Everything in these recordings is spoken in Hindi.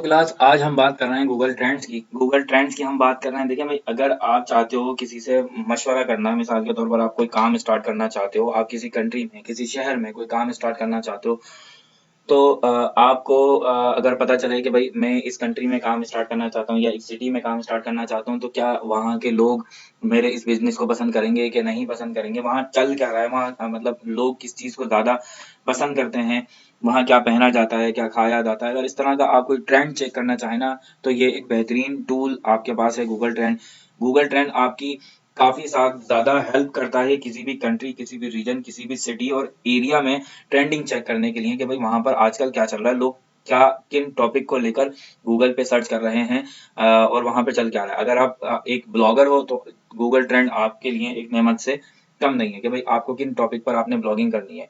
तो क्लास आज हम बात कर रहे हैं गूगल ट्रेंड्स की। गूगल ट्रेंड्स की हम बात कर रहे हैं। देखिए भाई, अगर आप चाहते हो किसी से मशवरा करना, मिसाल के तौर पर आप कोई काम स्टार्ट करना चाहते हो, आप किसी कंट्री में, किसी शहर में कोई काम स्टार्ट करना चाहते हो, तो आपको अगर पता चले कि भाई मैं इस कंट्री में काम स्टार्ट करना चाहता हूँ या इस सिटी में काम स्टार्ट करना चाहता हूँ, तो क्या वहाँ के लोग मेरे इस बिजनेस को पसंद करेंगे कि नहीं पसंद करेंगे, वहाँ चल क्या रहा है, वहाँ मतलब लोग किस चीज़ को ज़्यादा पसंद करते हैं, वहाँ क्या पहना जाता है, क्या खाया जाता है। अगर इस तरह का आप कोई ट्रेंड चेक करना चाहें ना, तो ये एक बेहतरीन टूल आपके पास है गूगल ट्रेंड। गूगल ट्रेंड आपकी काफ़ी ज़्यादा हेल्प करता है किसी भी कंट्री, किसी भी रीजन, किसी भी सिटी और एरिया में ट्रेंडिंग चेक करने के लिए कि भाई वहाँ पर आजकल क्या चल रहा है, लोग क्या किन टॉपिक को लेकर गूगल पे सर्च कर रहे हैं, और वहाँ पे चल क्या रहा है। अगर आप एक ब्लॉगर हो तो गूगल ट्रेंड आपके लिए एक नेमत से कम नहीं है कि भाई आपको किन टॉपिक पर आपने ब्लॉगिंग करनी है।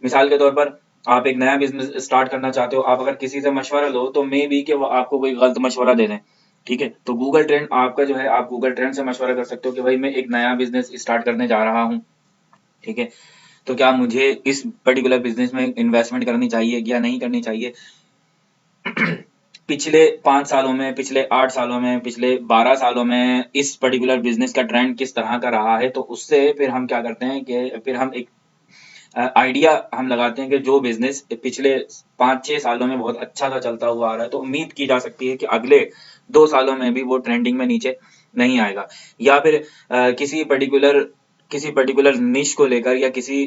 मिसाल के तौर पर आप एक नया बिजनेस स्टार्ट करना चाहते हो, आप अगर किसी से मशवरा लो तो मे बी कि वो आपको कोई गलत मशवरा दे दें। ठीक है, तो गूगल ट्रेंड आपका जो है, आप गूगल ट्रेंड से मशवरा कर सकते हो कि भाई मैं एक नया बिजनेस स्टार्ट करने जा रहा हूँ। ठीक है, तो क्या मुझे इस पर्टिकुलर बिजनेस में इन्वेस्टमेंट करनी चाहिए या नहीं करनी चाहिए। पिछले 5 सालों में, पिछले 8 सालों में, पिछले 12 सालों में इस पर्टिकुलर बिजनेस का ट्रेंड किस तरह का रहा है, तो उससे फिर हम क्या करते हैं कि फिर हम एक आइडिया हम लगाते हैं कि जो बिजनेस पिछले 5-6 सालों में बहुत अच्छा सा चलता हुआ आ रहा है, तो उम्मीद की जा सकती है कि अगले 2 सालों में भी वो ट्रेंडिंग में नीचे नहीं आएगा। या फिर किसी पर्टिकुलर निश को लेकर या किसी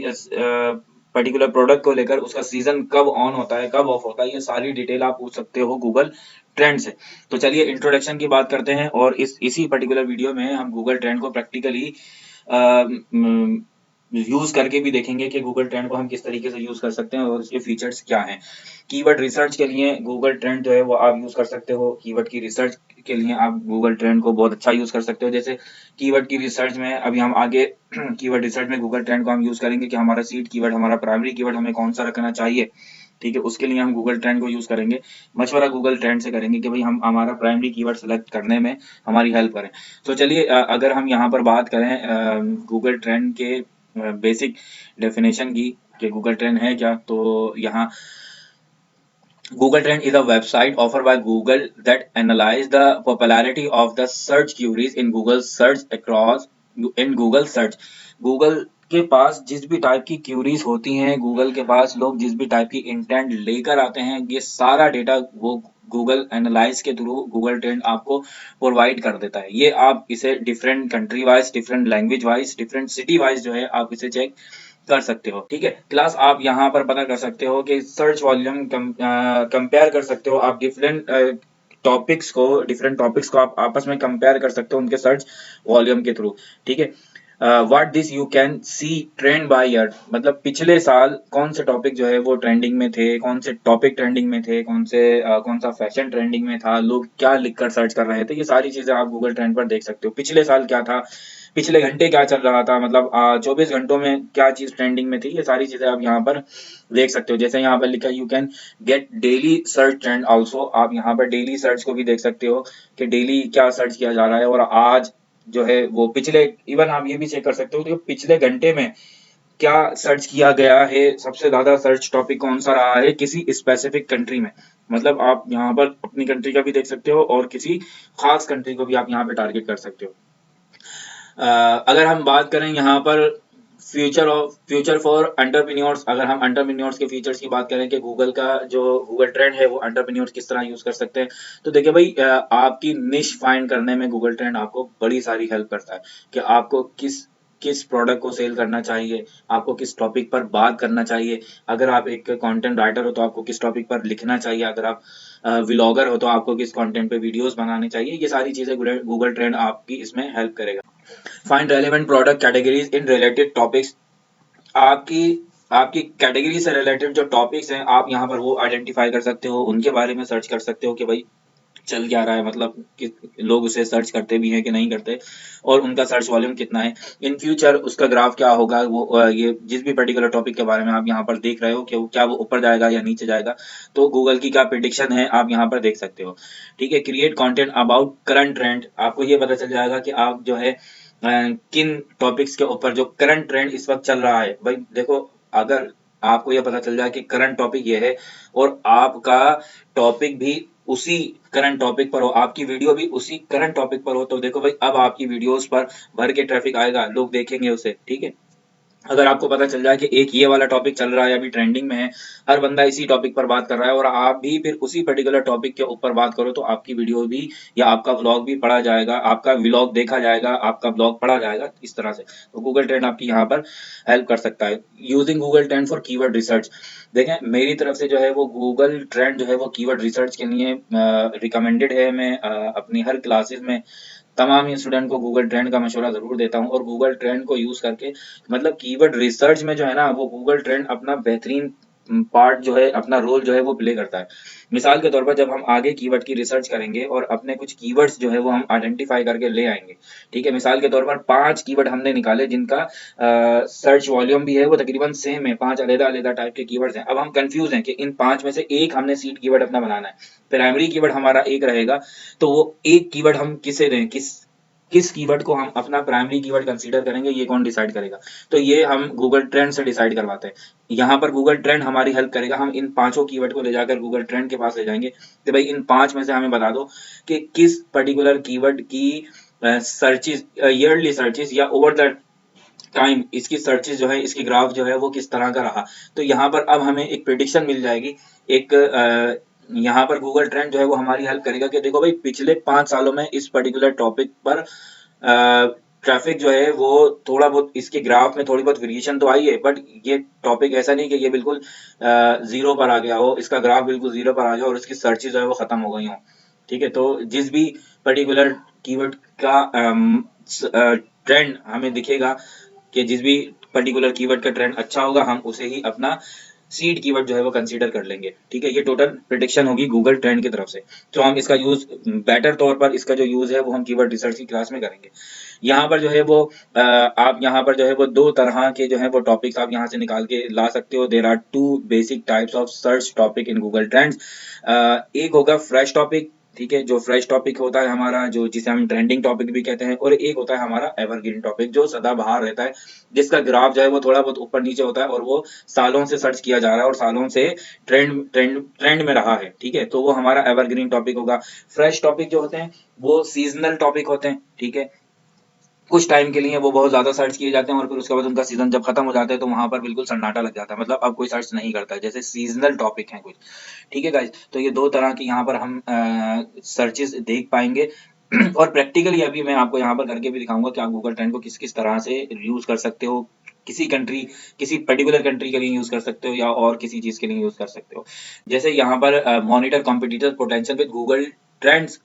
पर्टिकुलर प्रोडक्ट को लेकर उसका सीजन कब ऑन होता है, कब ऑफ होता है, ये सारी डिटेल आप पूछ सकते हो गूगल ट्रेंड से। तो चलिए इंट्रोडक्शन की बात करते हैं और इसी पर्टिकुलर वीडियो में हम गूगल ट्रेंड को प्रैक्टिकली यूज करके भी देखेंगे कि गूगल ट्रेंड को हम किस तरीके से यूज कर सकते हैं और उसके फीचर्स क्या हैं। कीवर्ड रिसर्च के लिए गूगल ट्रेंड जो है वो आप यूज कर सकते हो। कीवर्ड की रिसर्च के लिए आप गूगल ट्रेंड को बहुत अच्छा यूज कर सकते हो। जैसे कीवर्ड की रिसर्च में अभी हम आगे कीवर्ड रिसर्च में गूगल ट्रेंड को हम यूज करेंगे कि हमारा सीड कीवर्ड, हमारा प्राइमरी कीवर्ड हमें कौन सा रखना चाहिए। ठीक है, उसके लिए हम गूगल ट्रेंड को यूज करेंगे। मशवरा गूगल ट्रेंड से करेंगे कि भाई हम हमारा प्राइमरी कीवर्ड सेलेक्ट करने में हमारी हेल्प करें। तो चलिए अगर हम यहाँ पर बात करें गूगल ट्रेंड के बेसिक डेफिनेशन की कि गूगल ट्रेंड है क्या, तो यहाँ Google Trend is a website offered by Google that analyze the popularity of the search queries in Google search across in Google search। Google के पास जिस भी टाइप की क्यूरीज होती हैं, गूगल के पास लोग जिस भी टाइप की इंटेंट लेकर आते हैं, ये सारा डेटा वो गूगल एनालाइज के थ्रू गूगल ट्रेंड आपको प्रोवाइड कर देता है। ये आप इसे different country wise, different language wise, different city wise जो है आप इसे चेक कर सकते हो। ठीक है क्लास, आप यहाँ पर पता कर सकते हो कि सर्च वॉल्यूम कंपेयर कर सकते हो। आप डिफरेंट टॉपिक्स को आप आपस में कंपेयर कर सकते हो उनके सर्च वॉल्यूम के थ्रू। ठीक है, what this you can see trend by year, मतलब पिछले साल कौन से टॉपिक जो है वो ट्रेंडिंग में थे, कौन से टॉपिक ट्रेंडिंग में थे, कौन सा फैशन ट्रेंडिंग में था, लोग क्या लिखकर सर्च कर रहे थे। ये सारी चीजें आप गूगल ट्रेंड पर देख सकते हो। पिछले साल क्या था, पिछले घंटे क्या चल रहा था, मतलब 24 घंटों में क्या चीज ट्रेंडिंग में थी, ये सारी चीजें आप यहाँ पर देख सकते हो। जैसे यहाँ पर लिखा you can get daily search trend also, आप यहाँ पर डेली सर्च को भी देख सकते हो कि डेली क्या सर्च किया जा रहा है। और आज जो है वो पिछले, इवन आप ये भी चेक कर सकते हो कि पिछले घंटे में क्या सर्च किया गया है, सबसे ज्यादा सर्च टॉपिक कौन सा रहा है किसी स्पेसिफिक कंट्री में। मतलब आप यहाँ पर अपनी कंट्री का भी देख सकते हो और किसी खास कंट्री को भी आप यहाँ पे टारगेट कर सकते हो। अगर हम बात करें यहाँ पर फ्यूचर फॉर एंटरप्रेन्योर्स, अगर हम एंटरप्रेन्योर्स के फीचर्स की बात करें कि गूगल का जो गूगल ट्रेंड है वो एंटरप्रेन्योर्स किस तरह यूज कर सकते हैं, तो देखिए भाई, आपकी निश फाइंड करने में गूगल ट्रेंड आपको बड़ी सारी हेल्प करता है कि आपको किस किस प्रोडक्ट को सेल करना चाहिए, आपको किस टॉपिक पर बात करना चाहिए। अगर आप एक कंटेंट राइटर हो तो आपको किस टॉपिक पर लिखना चाहिए, अगर आप व्लॉगर हो तो आपको किस कंटेंट पे वीडियोस बनाने चाहिए। ये सारी चीजें गूगल ट्रेंड आपकी इसमें हेल्प करेगा। Find relevant product categories in related topics, आपकी आपकी कैटेगरी से रिलेटेड जो टॉपिक्स हैं आप यहाँ पर वो आइडेंटिफाई कर सकते हो, उनके बारे में सर्च कर सकते हो कि भाई चल क्या रहा है, मतलब कि लोग उसे सर्च करते भी हैं कि नहीं करते, और उनका सर्च वॉल्यूम कितना है। इन फ्यूचर उसका ग्राफ क्या होगा, वो ये जिस भी पर्टिकुलर टॉपिक के बारे में आप यहाँ पर देख रहे हो कि क्या वो ऊपर जाएगा या नीचे जाएगा, तो गूगल की क्या प्रिडिक्शन है आप यहाँ पर देख सकते हो। ठीक है, create content about current trend, आपको ये पता चल जाएगा कि आप जो है किन टॉपिक्स के ऊपर जो करंट ट्रेंड इस वक्त चल रहा है। भाई देखो, अगर आपको ये पता चल जाए कि करंट टॉपिक ये है और आपका टॉपिक भी उसी करंट टॉपिक पर हो, आपकी वीडियो भी उसी करंट टॉपिक पर हो, तो देखो भाई अब आपकी वीडियोस पर भर के ट्रैफिक आएगा, लोग देखेंगे उसे, ठीक है। अगर आपको पता चल जाए कि एक ये वाला टॉपिक चल रहा है, अभी ट्रेंडिंग में है, हर बंदा इसी टॉपिक पर बात कर रहा है और आप भी फिर उसी पर्टिकुलर टॉपिक के ऊपर बात करो, तो आपकी वीडियो भी या आपका व्लॉग भी पढ़ा जाएगा, आपका व्लॉग देखा जाएगा, आपका व्लॉग पढ़ा जाएगा इस तरह से। तो गूगल ट्रेंड आपकी यहाँ पर हेल्प कर सकता है। Using Google trend for keyword research, देखें मेरी तरफ से जो है वो गूगल ट्रेंड जो है वो कीवर्ड रिसर्च के लिए रिकमेंडेड है। मैं अपनी हर क्लासेस में तमाम ही स्टूडेंट को गूगल ट्रेंड का मशवरा ज़रूर देता हूँ, और गूगल ट्रेंड को यूज़ करके मतलब कीवर्ड रिसर्च में जो है ना वो गूगल ट्रेंड अपना बेहतरीन पार्ट जो है, अपना रोल जो है वो प्ले करता है। मिसाल के तौर पर जब हम आगे कीवर्ड की रिसर्च करेंगे और अपने कुछ कीवर्ड्स जो है वो हम आइडेंटिफाई करके ले आएंगे, ठीक है। मिसाल के तौर पर 5 कीवर्ड हमने निकाले जिनका सर्च वॉल्यूम भी है वो तकरीबन सेम है, 5 अलग-अलग टाइप के कीवर्ड्स हैं। अब हम कंफ्यूज हैं कि इन 5 में से एक हमने सीड कीवर्ड अपना बनाना है, प्राइमरी कीवर्ड हमारा एक रहेगा, तो वो एक कीवर्ड हम किसे दें, किस कीवर्ड को हम अपना प्राइमरी कीवर्ड कंसीडर करेंगे, ये कौन डिसाइड करेगा? तो ये हम गूगल ट्रेंड से डिसाइड करवाते हैं। यहाँ पर गूगल ट्रेंड हमारी हेल्प करेगा, हम इन पांचों कीवर्ड को ले जाकर गूगल ट्रेंड के पास ले जाएंगे कि भाई इन 5 में से हमें बता दो कि किस पर्टिकुलर कीवर्ड की सर्चेस, ईयरली सर्चेस या ओवर द टाइम इसकी सर्चेस जो है, इसकी ग्राफ जो है वो किस तरह का रहा। तो यहाँ पर अब हमें एक प्रिडिक्शन मिल जाएगी, एक यहाँ पर गूगल ट्रेंड जो है वो हमारी हेल्प करेगा कि देखो भाई पिछले 5 सालों में इस पर्टिकुलर टॉपिक पर ट्रैफिक जो है वो थोड़ा बहुत इसके ग्राफ में थोड़ी बहुत वेरिएशन तो आई है, बट ये टॉपिक ऐसा नहीं कि ये बिल्कुल जीरो पर आ गया हो, इसका ग्राफ बिल्कुल जीरो पर आ गया और इसकी सर्चेज जो है वो खत्म हो गई हो, ठीक है। तो जिस भी पर्टिकुलर कीवर्ड का ट्रेंड हमें दिखेगा कि जिस भी पर्टिकुलर कीवर्ड का ट्रेंड अच्छा होगा, हम उसे ही अपना सीड कीवर्ड जो है वो कंसीडर कर लेंगे, ठीक है। ये टोटल प्रिडिक्शन होगी गूगल ट्रेंड की तरफ से। तो हम इसका यूज बेटर तौर पर, इसका जो यूज है वो हम कीवर्ड रिसर्च की क्लास में करेंगे। यहाँ पर जो है वो आप यहाँ पर जो है वो 2 तरह के जो है वो टॉपिक्स आप यहाँ से निकाल के ला सकते हो। There are 2 basic types of search topic in Google trends. एक होगा फ्रेश टॉपिक, ठीक है, जो फ्रेश टॉपिक होता है हमारा, जो जिसे हम ट्रेंडिंग टॉपिक भी कहते हैं, और एक होता है हमारा एवरग्रीन टॉपिक जो सदाबहार रहता है, जिसका ग्राफ जो है वो थोड़ा बहुत ऊपर नीचे होता है और वो सालों से सर्च किया जा रहा है और सालों से ट्रेंड में रहा है, ठीक है। तो वो हमारा एवरग्रीन टॉपिक होगा। फ्रेश टॉपिक जो होते हैं वो सीजनल टॉपिक होते हैं, ठीक है। कुछ टाइम के लिए वो बहुत ज्यादा सर्च किए जाते हैं और फिर उसके बाद उनका सीजन जब खत्म हो जाता है तो वहां पर बिल्कुल सन्नाटा लग जाता है, मतलब अब कोई सर्च नहीं करता है, जैसे सीजनल टॉपिक है कुछ, ठीक है गाइस। तो ये 2 तरह की यहाँ पर हम सर्चेस देख पाएंगे और प्रैक्टिकली अभी मैं आपको यहाँ पर करके भी दिखाऊंगा कि आप गूगल ट्रेंड को किस किस तरह से यूज कर सकते हो, किसी कंट्री, किसी पर्टिकुलर कंट्री के लिए यूज कर सकते हो या और किसी चीज के लिए यूज कर सकते हो। जैसे यहाँ पर monitor competitor potential with Google trends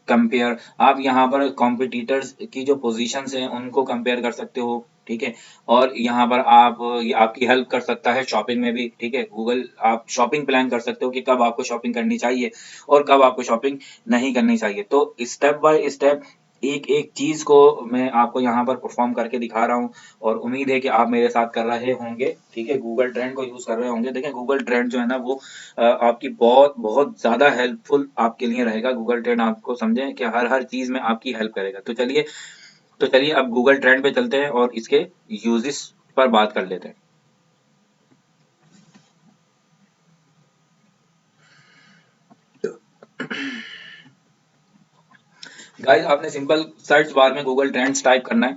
compare, आप यहाँ पर कॉम्पिटिटर्स की जो पोजीशंस हैं उनको कंपेयर कर सकते हो, ठीक है। और यहाँ पर आप, ये आपकी हेल्प कर सकता है शॉपिंग में भी, ठीक है। गूगल, आप शॉपिंग प्लान कर सकते हो कि कब आपको शॉपिंग करनी चाहिए और कब आपको शॉपिंग नहीं करनी चाहिए। तो स्टेप बाय स्टेप एक एक चीज को मैं आपको यहाँ पर परफॉर्म करके दिखा रहा हूँ और उम्मीद है कि आप मेरे साथ कर रहे होंगे, ठीक है, गूगल ट्रेंड को यूज कर रहे होंगे। देखें गूगल ट्रेंड जो है ना वो आपकी बहुत बहुत ज्यादा हेल्पफुल आपके लिए रहेगा। गूगल ट्रेंड आपको समझें कि हर हर चीज में आपकी हेल्प करेगा। तो चलिए अब गूगल ट्रेंड पे चलते हैं और इसके यूजेस पर बात कर लेते हैं। गाइस आपने सिंपल सर्च बार में गूगल ट्रेंड्स टाइप करना है,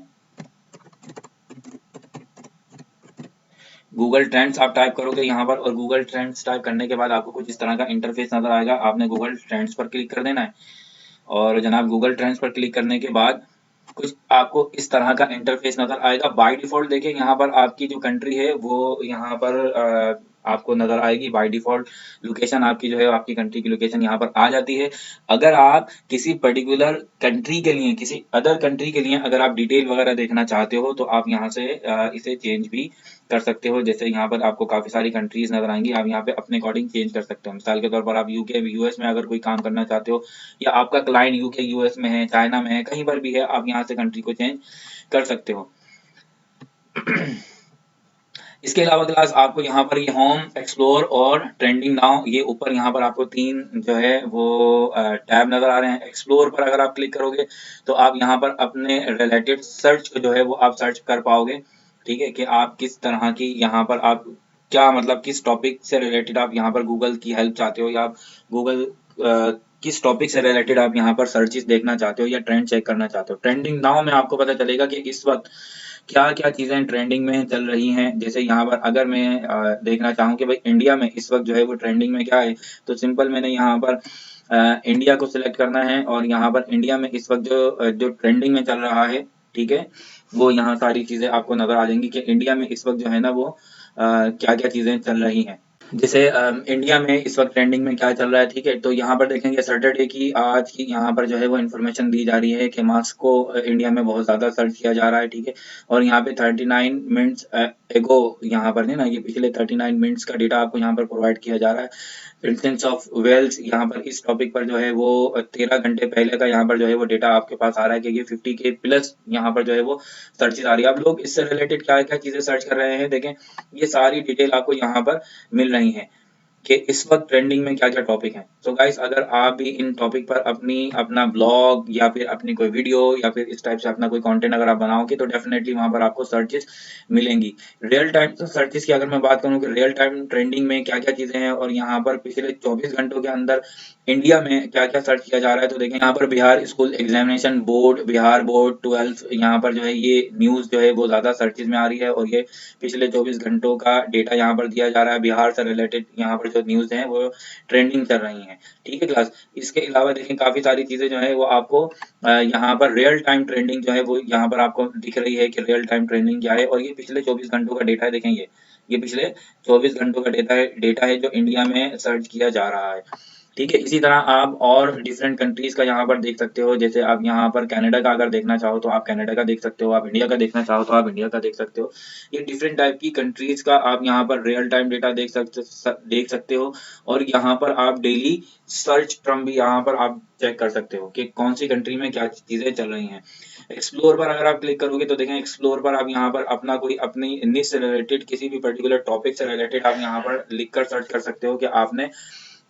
गूगल ट्रेंड्स आप टाइप करोगे यहाँ पर और गूगल ट्रेंड्स टाइप करने के बाद आपको कुछ इस तरह का इंटरफेस नजर आएगा। आपने गूगल ट्रेंड्स पर क्लिक कर देना है और जनाब गूगल ट्रेंड्स पर क्लिक करने के बाद कुछ आपको इस तरह का इंटरफेस नजर आएगा। बाय डिफॉल्ट देखें यहाँ पर आपकी जो कंट्री है वो यहाँ पर आपको नजर आएगी। बाय डिफॉल्ट लोकेशन आपकी जो है, आपकी कंट्री की लोकेशन यहाँ पर आ जाती है। अगर आप किसी पर्टिकुलर कंट्री के लिए, किसी अदर कंट्री के लिए अगर आप डिटेल वगैरह देखना चाहते हो तो आप यहाँ से इसे चेंज भी कर सकते हो। जैसे यहाँ पर आपको काफी सारी कंट्रीज नजर आएंगी, आप यहाँ पे अपने अकॉर्डिंग चेंज कर सकते हो। मिसाल के तौर पर आप यूके यूएस में अगर कोई काम करना चाहते हो या आपका क्लाइंट यूके यूएस में है, चाइना में है, कहीं पर भी है, आप यहाँ से कंट्री को चेंज कर सकते हो। इसके अलावा क्लास आपको यहाँ पर ये होम, एक्सप्लोर और ट्रेंडिंग नाउ, ये ऊपर यहाँ पर आपको 3 जो है वो टैब नजर आ रहे हैं। एक्सप्लोर पर अगर आप क्लिक करोगे तो आप यहाँ पर अपने रिलेटेड सर्च को जो है वो आप सर्च कर पाओगे, ठीक है, कि आप किस तरह की यहाँ पर आप क्या मतलब किस टॉपिक से रिलेटेड आप यहाँ पर गूगल की हेल्प चाहते हो या आप गूगल किस टॉपिक से रिलेटेड आप यहाँ पर सर्चेस देखना चाहते हो या ट्रेंड चेक करना चाहते हो। ट्रेंडिंग नाउ में आपको पता चलेगा कि इस वक्त क्या क्या चीजें ट्रेंडिंग में चल रही हैं। जैसे यहाँ पर अगर मैं देखना चाहूँ कि भाई इंडिया में इस वक्त जो है वो ट्रेंडिंग में क्या है, तो सिंपल मैंने यहाँ पर इंडिया को सिलेक्ट करना है और यहाँ पर इंडिया में इस वक्त जो ट्रेंडिंग में चल रहा है, ठीक है, वो यहाँ सारी चीजें आपको नजर आ जाएंगी कि इंडिया में इस वक्त जो है ना वो क्या क्या चीजें चल रही हैं। जैसे इंडिया में इस वक्त ट्रेंडिंग में क्या चल रहा है, ठीक है, तो यहाँ पर देखेंगे सैटरडे की आज की यहाँ पर जो है वो इन्फॉर्मेशन दी जा रही है कि मास्क को इंडिया में बहुत ज़्यादा सर्च किया जा रहा है, ठीक है, और यहाँ पे 39 मिनट्स एगो यहाँ पर नहीं ना, ये पिछले 39 मिनट्स का डेटा आपको यहाँ पर प्रोवाइड किया जा रहा है। इंस्टेंस ऑफ वेल्स यहाँ पर इस टॉपिक पर जो है वो 13 घंटे पहले का यहाँ पर जो है वो डेटा आपके पास आ रहा है कि ये 50K प्लस यहाँ पर जो है वो सर्चेज आ रही है। अब लोग इससे रिलेटेड क्या क्या चीजें सर्च कर रहे हैं, देखें ये सारी डिटेल आपको यहाँ पर मिल रही है कि इस वक्त ट्रेंडिंग में क्या क्या टॉपिक हैं। सो गाइस, अगर आप भी इन टॉपिक पर अपना ब्लॉग या फिर अपनी कोई वीडियो या फिर इस टाइप से अपना कोई कंटेंट अगर आप बनाओगे तो डेफिनेटली वहां पर आपको सर्चेस मिलेंगी। रियल टाइम सर्चेस की अगर मैं बात करूं कि रियल टाइम ट्रेंडिंग में क्या क्या चीजें हैं और यहाँ पर पिछले 24 घंटों के अंदर इंडिया में क्या क्या सर्च किया जा रहा है, तो देखें यहाँ पर Bihar school examination board, Bihar board 12 यहाँ पर जो है ये न्यूज जो है वो ज्यादा सर्चेज में आ रही है और ये पिछले 24 घंटों का डेटा यहाँ पर दिया जा रहा है। बिहार से रिलेटेड यहाँ पर जो न्यूज है वो ट्रेंडिंग कर रही हैं, ठीक है क्लास। इसके अलावा देखें काफी सारी चीजें जो है वो आपको यहाँ पर रियल टाइम ट्रेंडिंग जो है वो यहाँ पर आपको दिख रही है कि रियल टाइम ट्रेंडिंग क्या है, और ये पिछले 24 घंटों का डेटा है। देखें ये पिछले 24 घंटों का डेटा है जो इंडिया में सर्च किया जा रहा है, ठीक है। इसी तरह आप और डिफरेंट कंट्रीज का यहाँ पर देख सकते हो। जैसे आप यहाँ पर कनाडा का अगर देखना चाहो तो आप कनाडा का देख सकते हो, आप इंडिया का देखना चाहो तो आप इंडिया का देख सकते हो। ये डिफरेंट टाइप की कंट्रीज का आप यहाँ पर रियल टाइम डेटा देख सकते हो और यहाँ पर आप डेली सर्च टर्म भी यहाँ पर आप चेक कर सकते हो कि कौन सी कंट्री में क्या चीजें चल रही हैं। एक्सप्लोर पर अगर आप क्लिक करोगे तो देखें एक्सप्लोर पर आप यहाँ पर अपना कोई अपनी निश से रिलेटेड किसी भी पर्टिकुलर टॉपिक से रिलेटेड आप यहाँ पर लिख कर सर्च कर सकते हो कि आपने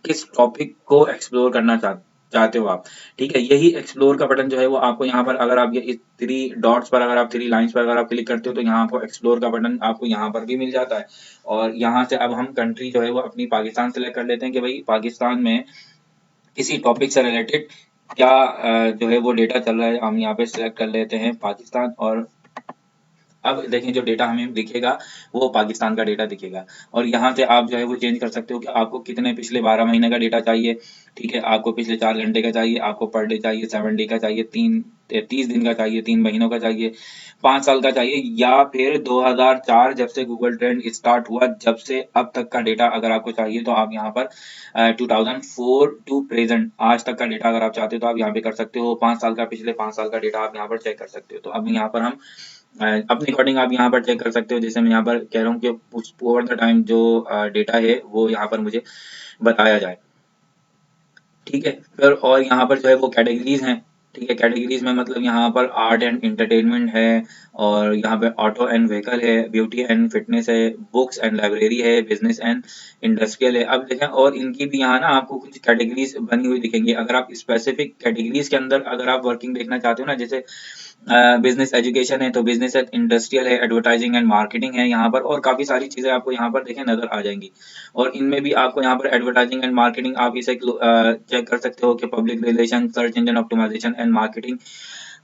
किस टॉपिक को एक्सप्लोर करना चाहते हो आप, ठीक है। यही एक्सप्लोर का बटन जो है वो आपको यहाँ पर अगर आप ये इस 3 डॉट्स पर अगर आप 3 लाइंस पर अगर आप क्लिक करते हो तो यहाँ आपको एक्सप्लोर का बटन आपको यहाँ पर भी मिल जाता है। और यहाँ से अब हम कंट्री जो है वो अपनी पाकिस्तान सेलेक्ट कर लेते हैं कि भाई पाकिस्तान में किसी टॉपिक से रिलेटेड क्या जो है वो डेटा चल रहा है। हम यहाँ पे सिलेक्ट कर लेते हैं पाकिस्तान और अब देखें जो डेटा हमें दिखेगा वो पाकिस्तान का डेटा दिखेगा और यहाँ से आप जो है वो चेंज कर सकते हो कि आपको कितने पिछले 12 महीने का डेटा चाहिए, ठीक है, आपको पिछले 4 घंटे का चाहिए, आपको पर डे चाहिए, 7 डे का चाहिए, 30 दिन का चाहिए, 3 महीनों का चाहिए, 5 साल का चाहिए, या फिर 2004 जब से गूगल ट्रेंड स्टार्ट हुआ जब से अब तक का डेटा अगर आपको चाहिए तो आप यहाँ पर 2004 टू प्रेजेंट आज तक का डेटा अगर आप चाहते हो तो आप यहाँ पे कर सकते हो। 5 साल का पिछले 5 साल का डेटा आप यहाँ पर चेक कर सकते हो। तो अब यहाँ पर हम अपने अकॉर्डिंग आप यहाँ पर चेक कर सकते हो। जैसे मैं यहाँ पर कह रहा हूँ कि ओवर द टाइम जो डेटा है वो यहाँ पर मुझे बताया जाए, ठीक है। फिर और यहाँ पर जो है वो कैटेगरीज हैं, ठीक है। कैटेगरीज में मतलब यहाँ पर आर्ट एंड एंटरटेनमेंट है और यहाँ पे ऑटो एंड व्हीकल है, ब्यूटी एंड फिटनेस है, बुक्स एंड लाइब्रेरी है, बिजनेस एंड इंडस्ट्रियल है। अब देखें और इनकी भी यहाँ ना आपको कुछ कैटेगरीज बनी हुई दिखेंगी। अगर आप स्पेसिफिक कैटेगरीज के अंदर अगर आप वर्किंग देखना चाहते हो ना, जैसे बिजनेस एजुकेशन है तो बिजनेस इंडस्ट्रियल है, एडवर्टाइजिंग एंड मार्केटिंग है यहाँ पर, और काफी सारी चीजें आपको यहाँ पर देखें नजर आ जाएंगी। और इनमें भी आपको यहाँ पर एडवर्टाइजिंग एंड मार्केटिंग आप इसे चेक कर सकते हो कि public relation, search engine optimisation and marketing,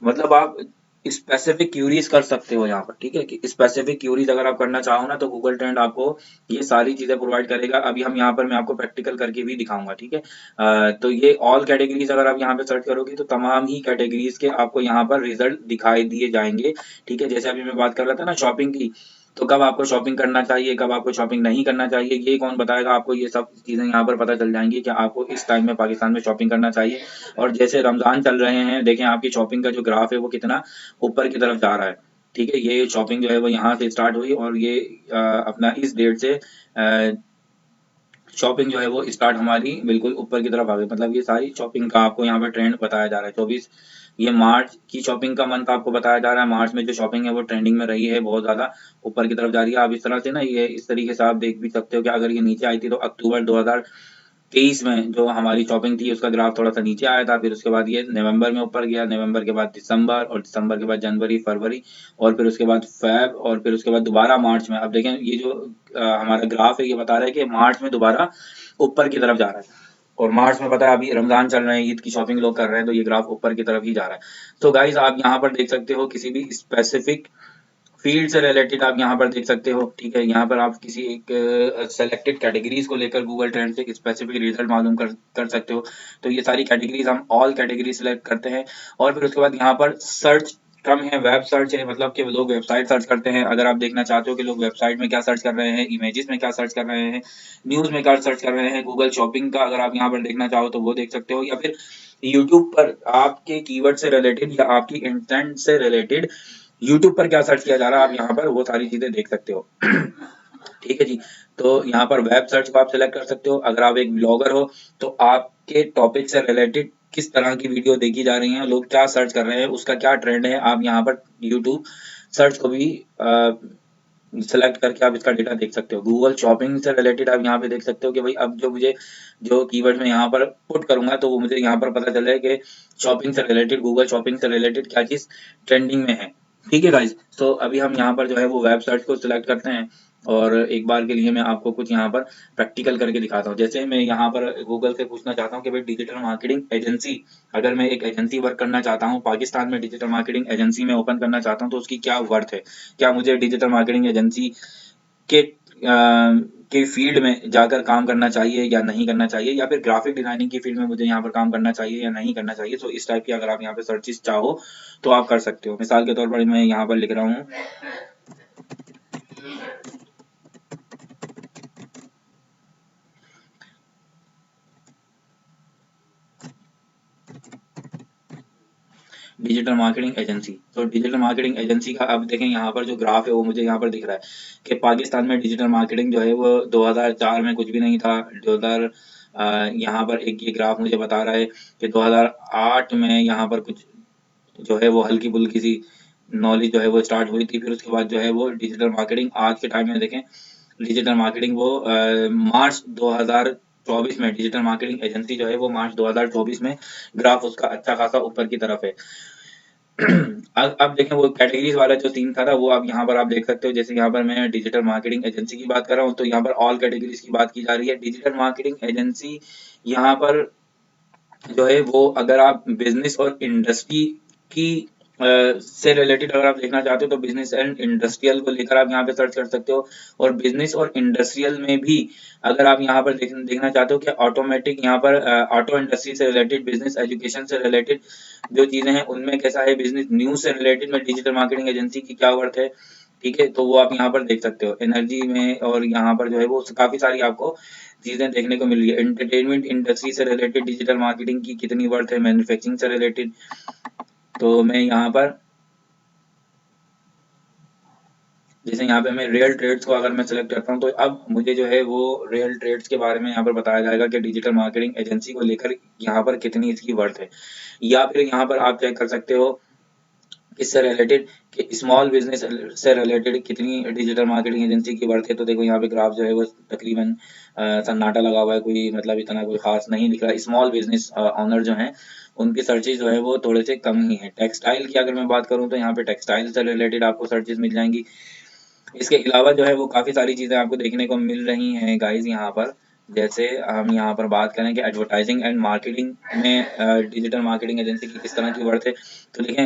मतलब आप स्पेसिफिक क्यूरीज कर सकते हो यहाँ पर, ठीक है। कि स्पेसिफिक क्यूरीज अगर आप करना चाहो ना तो गूगल ट्रेंड आपको ये सारी चीजें प्रोवाइड करेगा। अभी हम यहाँ पर मैं आपको प्रैक्टिकल करके भी दिखाऊंगा, ठीक है। तो ये ऑल कैटेगरीज अगर आप यहाँ पे सर्च करोगे तो तमाम ही कैटेगरीज के आपको यहाँ पर रिजल्ट दिखाई दिए जाएंगे, ठीक है। जैसे अभी मैं बात कर रहा था ना शॉपिंग की, तो कब आपको शॉपिंग करना चाहिए, कब आपको शॉपिंग नहीं करना चाहिए, ये कौन बताएगा आपको। ये सब चीजें यहाँ पर पता चल जाएंगी कि आपको इस टाइम में पाकिस्तान में शॉपिंग करना चाहिए। और जैसे रमजान चल रहे हैं, देखें आपकी शॉपिंग का जो ग्राफ है वो कितना ऊपर की तरफ जा रहा है, ठीक है। ये शॉपिंग जो है वो यहाँ से स्टार्ट हुई और ये अपना इस डेट से शॉपिंग जो है वो स्टार्ट हमारी बिल्कुल ऊपर की तरफ आ गई। मतलब ये सारी शॉपिंग का आपको यहाँ पर ट्रेंड बताया जा रहा है। 24 ये मार्च की शॉपिंग का मंथ आपको बताया जा रहा है। मार्च में जो शॉपिंग है वो ट्रेंडिंग में रही है, बहुत ज्यादा ऊपर की तरफ जा रही है। आप इस तरह से ना ये इस तरीके से आप देख भी सकते हो कि अगर ये नीचे आई थी तो अक्टूबर 2023 में जो हमारी शॉपिंग थी उसका ग्राफ थोड़ा सा नीचे आया था, फिर उसके बाद ये नवंबर में ऊपर गया, नवंबर के बाद दिसंबर और दिसंबर के बाद जनवरी, फरवरी और फिर उसके बाद फेब और फिर उसके बाद दोबारा मार्च में। अब देखें ये जो हमारा ग्राफ है ये बता रहा है कि मार्च में दोबारा ऊपर की तरफ जा रहा है। और मार्च में पता है अभी रमजान चल रहे हैं, ईद की शॉपिंग लोग कर रहे हैं, तो ये ग्राफ ऊपर की तरफ ही जा रहा है। तो गाइज आप यहाँ पर देख सकते हो किसी भी स्पेसिफिक फील्ड से रिलेटेड आप यहाँ पर देख सकते हो, ठीक है। यहाँ पर आप किसी एक सेलेक्टेड कैटेगरीज को लेकर गूगल ट्रेंड से एक स्पेसिफिक रिजल्ट मालूम कर सकते हो। तो ये सारी कैटेगरीज हम ऑल कैटेगरी सेलेक्ट करते हैं, और फिर उसके बाद यहाँ पर सर्च कम है, वेब सर्च है, मतलब कि लोग वेबसाइट सर्च करते हैं। अगर आप देखना चाहते हो कि लोग वेबसाइट में क्या सर्च कर रहे हैं, इमेजेस में क्या सर्च कर रहे हैं, न्यूज में क्या सर्च कर रहे हैं, गूगल शॉपिंग का अगर आप यहाँ पर देखना चाहो तो वो देख सकते हो, या फिर यूट्यूब पर आपके कीवर्ड से रिलेटेड या आपकी इंटेंट से रिलेटेड यूट्यूब पर क्या सर्च किया जा रहा है, आप यहाँ पर वो सारी चीजें देख सकते हो। ठीक है जी। तो यहाँ पर वेब सर्च को आप सिलेक्ट कर सकते हो। अगर आप एक ब्लॉगर हो तो आपके टॉपिक से रिलेटेड किस तरह की वीडियो देखी जा रही हैं, लोग क्या सर्च कर रहे हैं, उसका क्या ट्रेंड है, आप यहाँ पर यूट्यूब सर्च को भी सेलेक्ट करके आप इसका डेटा देख सकते हो। गूगल शॉपिंग से रिलेटेड आप यहाँ पे देख सकते हो कि भाई अब जो मुझे जो कीवर्ड मैं यहाँ पर पुट करूंगा तो वो मुझे यहाँ पर पता चल रहा है कि शॉपिंग से रिलेटेड, गूगल शॉपिंग से रिलेटेड क्या चीज ट्रेंडिंग में है। ठीक है गाइज, तो अभी हम यहाँ पर जो है वो वेब सर्च को सिलेक्ट करते हैं, और एक बार के लिए मैं आपको कुछ यहाँ पर प्रैक्टिकल करके दिखाता हूँ। जैसे मैं यहाँ पर गूगल से पूछना चाहता हूँ कि भाई डिजिटल मार्केटिंग एजेंसी, अगर मैं एक एजेंसी वर्क करना चाहता हूँ पाकिस्तान में, डिजिटल मार्केटिंग एजेंसी में ओपन करना चाहता हूँ, तो उसकी क्या वर्थ है, क्या मुझे डिजिटल मार्केटिंग एजेंसी के के फील्ड में जाकर काम करना चाहिए या नहीं करना चाहिए, या फिर ग्राफिक डिजाइनिंग की फील्ड में मुझे यहाँ पर काम करना चाहिए या नहीं करना चाहिए। तो इस टाइप की अगर आप यहाँ पे सर्चेस चाहो तो आप कर सकते हो। मिसाल के तौर पर मैं यहाँ पर लिख रहा हूँ डिजिटल मार्केटिंग एजेंसी। तो डिजिटल मार्केटिंग एजेंसी का आप देखें यहाँ पर जो ग्राफ है वो मुझे यहाँ पर दिख रहा है कि पाकिस्तान में डिजिटल मार्केटिंग जो है वो 2004 में कुछ भी नहीं था। 2000 यहाँ पर एक ये ग्राफ मुझे बता रहा है कि 2008 में यहाँ पर कुछ जो है वो हल्की फुल्की सी नॉलेज जो है वो स्टार्ट हुई थी। फिर उसके बाद जो है वो डिजिटल मार्केटिंग आज के टाइम में देखें, डिजिटल मार्केटिंग वो मार्च 2024 में डिजिटल मार्केटिंग एजेंसी जो है वो मार्च 2024 में ग्राफ उसका अच्छा खासा ऊपर की तरफ है। अब देखें वो कैटेगरीज वाला जो सीन था वो अब यहाँ पर आप देख सकते हो। जैसे यहाँ पर मैं डिजिटल मार्केटिंग एजेंसी की बात कर रहा हूँ तो यहाँ पर ऑल कैटेगरीज की बात की जा रही है। डिजिटल मार्केटिंग एजेंसी यहाँ पर जो है वो अगर आप बिजनेस और इंडस्ट्री की से रिलेटेड अगर आप देखना चाहते हो तो बिजनेस एंड इंडस्ट्रियल को लेकर आप यहाँ पे सर्च कर सकते हो। और बिजनेस और इंडस्ट्रियल में भी अगर आप यहाँ पर देखना चाहते हो कि ऑटोमेटिक यहाँ पर ऑटो इंडस्ट्री से रिलेटेड, बिजनेस एजुकेशन से रिलेटेड जो चीजें हैं उनमें कैसा है, बिजनेस न्यूज से रिलेटेड में डिजिटल मार्केटिंग एजेंसी की क्या वर्थ है, ठीक है, तो वो आप यहाँ पर देख सकते हो। एनर्जी में और यहाँ पर जो है वो काफी सारी आपको चीजें देखने को मिल रही है। एंटरटेनमेंट इंडस्ट्री से रिलेटेड डिजिटल मार्केटिंग की कितनी वर्थ है, मैन्युफैक्चरिंग से रिलेटेड। तो मैं यहाँ पर जैसे यहाँ पे मैं रियल ट्रेड्स को अगर मैं सेलेक्ट करता हूँ तो अब मुझे जो है वो रियल ट्रेड्स के बारे में यहाँ पर बताया जाएगा कि डिजिटल मार्केटिंग एजेंसी को लेकर यहाँ पर कितनी इसकी वर्थ है। या फिर यहाँ पर आप चेक कर सकते हो इससे रिलेटेड कि स्मॉल बिजनेस से रिलेटेड कितनी डिजिटल मार्केटिंग एजेंसी की वर्थ है। तो देखो यहाँ पे ग्राफ जो है वो तकरीबन सन्नाटा लगा हुआ है, कोई मतलब इतना कोई खास नहीं दिख रहा। स्मॉल बिजनेस ऑनर जो हैं उनकी सर्चेज जो है वो थोड़े से कम ही है। टेक्सटाइल की अगर मैं बात करूँ तो यहाँ पे टेक्सटाइल से रिलेटेड आपको सर्चेज मिल जाएंगी। इसके अलावा जो है वो काफी सारी चीजें आपको देखने को मिल रही हैं गाइस यहाँ पर। जैसे हम यहाँ पर बात करें कि एडवर्टाइजिंग एंड मार्केटिंग में डिजिटल मार्केटिंग एजेंसी की किस तरह की वर्थ है, तो देखें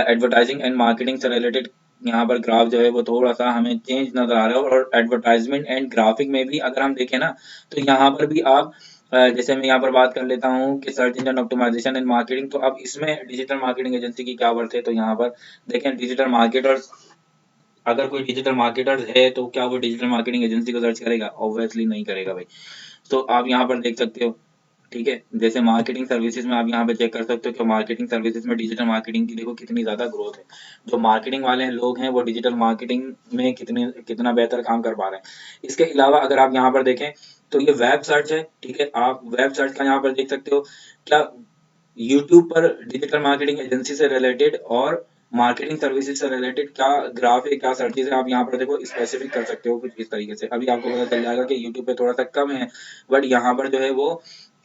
एडवर्टाइजिंग एंड मार्केटिंग से रिलेटेड यहाँ पर ग्राफ जो है वो थोड़ा सा हमें चेंज नजर आ रहा है। और एडवर्टाइजमेंट एंड ग्राफिक में भी अगर हम देखें ना तो यहाँ पर भी आप जैसे मैं यहाँ पर बात कर लेता हूँ कि search engine optimisation and marketing, तो अब इसमें डिजिटल मार्केटिंग एजेंसी की क्या वर्थ है। तो यहाँ पर देखें डिजिटल मार्केटर्स, अगर कोई डिजिटल मार्केटर है तो क्या वो डिजिटल मार्केटिंग एजेंसी को सर्च करेगा? ऑब्वियसली नहीं करेगा भाई। तो आप यहाँ पर देख सकते हो, ठीक है। जैसे मार्केटिंग सर्विसेज में आप यहाँ पे चेक कर सकते हो कि मार्केटिंग सर्विसेज में डिजिटल मार्केटिंग की देखो कितनी ज्यादा ग्रोथ है। जो मार्केटिंग वाले लोग हैं वो डिजिटल मार्केटिंग में कितना बेहतर काम कर पा रहे हैं। इसके अलावा अगर आप यहाँ पर देखें तो ये वेब सर्च है, ठीक है। आप वेब सर्च का यहाँ पर देख सकते हो क्या यूट्यूब पर डिजिटल मार्केटिंग एजेंसी से रिलेटेड और मार्केटिंग सर्विसेज से रिलेटेड क्या ग्राफ है, क्या सर्चेज है, आप यहाँ पर देखो स्पेसिफिक कर सकते हो कुछ इस तरीके से। अभी आपको पता चल जाएगा कि यूट्यूब पे थोड़ा सा कम है, बट यहाँ पर जो है वो